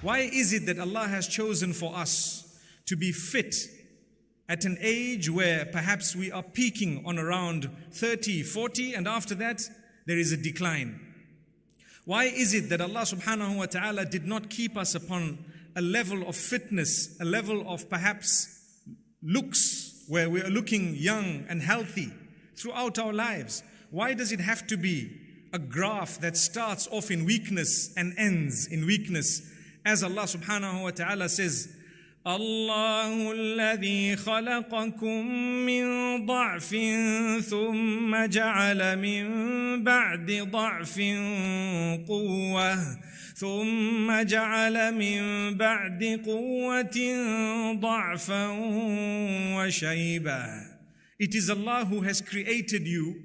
Why is it that Allah has chosen for us to be fit at an age where perhaps we are peaking on around 30, 40, and after that there is a decline? Why is it that Allah subhanahu wa ta'ala did not keep us upon a level of fitness, a level of perhaps looks, where we are looking young and healthy throughout our lives? Why does it have to be a graph that starts off in weakness and ends in weakness? As Allah subhanahu wa ta'ala says, الله الذي خلقكم من ضعف ثم جعل من بعد ضعف قوة ثم جعل من بعد قوة ضعفا وشيبا. It is Allah who has created you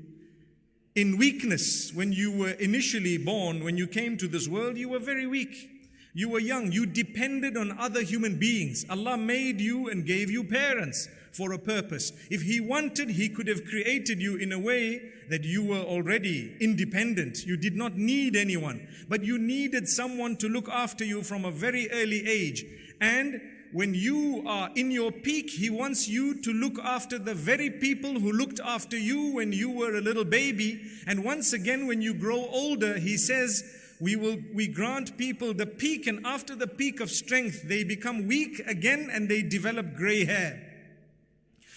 in weakness. When you were initially born, when you came to this world, you were very weak. You were young. You depended on other human beings. Allah made you and gave you parents for a purpose. If He wanted, He could have created you in a way that you were already independent. You did not need anyone, but you needed someone to look after you from a very early age. And when you are in your peak, He wants you to look after the very people who looked after you when you were a little baby. And once again, when you grow older, He says, we grant people the peak, and after the peak of strength, they become weak again and they develop gray hair.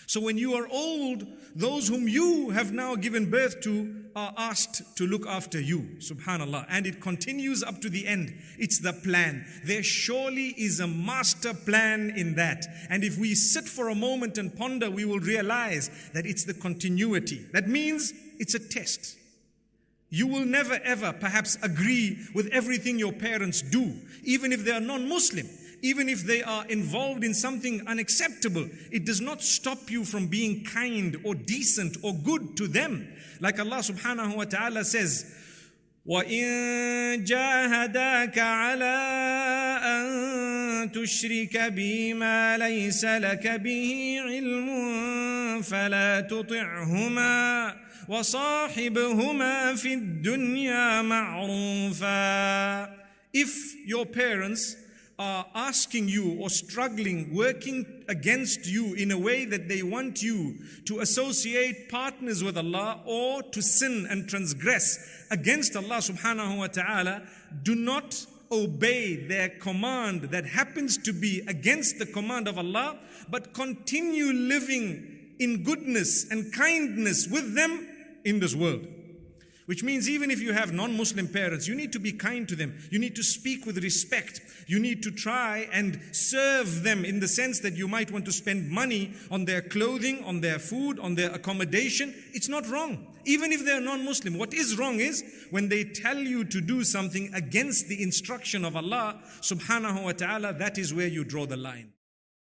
So when you are old, those whom you have now given birth to are asked to look after you. Subhanallah. And it continues up to the end. It's the plan. There surely is a master plan in that. And if we sit for a moment and ponder, we will realize that it's the continuity. That means it's a test. You will never ever perhaps agree with everything your parents do, even if they are non-Muslim, even if they are involved in something unacceptable. It does not stop you from being kind or decent or good to them. Like Allah subhanahu wa ta'ala says, وَإِن جَاهَدَاكَ عَلَىٰ أَن تُشْرِكَ بِي مَا لَيْسَ لَكَ بِهِ عِلْمٌ فَلَا تُطِعْهُمَا وَصَاحِبْهُمَا فِي الدُّنْيَا مَعْرُوفًا. If your parents are asking you or struggling, working against you in a way that they want you to associate partners with Allah or to sin and transgress against Allah subhanahu wa ta'ala, do not obey their command that happens to be against the command of Allah, but continue living in goodness and kindness with them in this world. Which means even if you have non-Muslim parents, you need to be kind to them. You need to speak with respect. You need to try and serve them in the sense that you might want to spend money on their clothing, on their food, on their accommodation. It's not wrong. Even if they're non-Muslim. What is wrong is when they tell you to do something against the instruction of Allah subhanahu wa ta'ala, that is where you draw the line.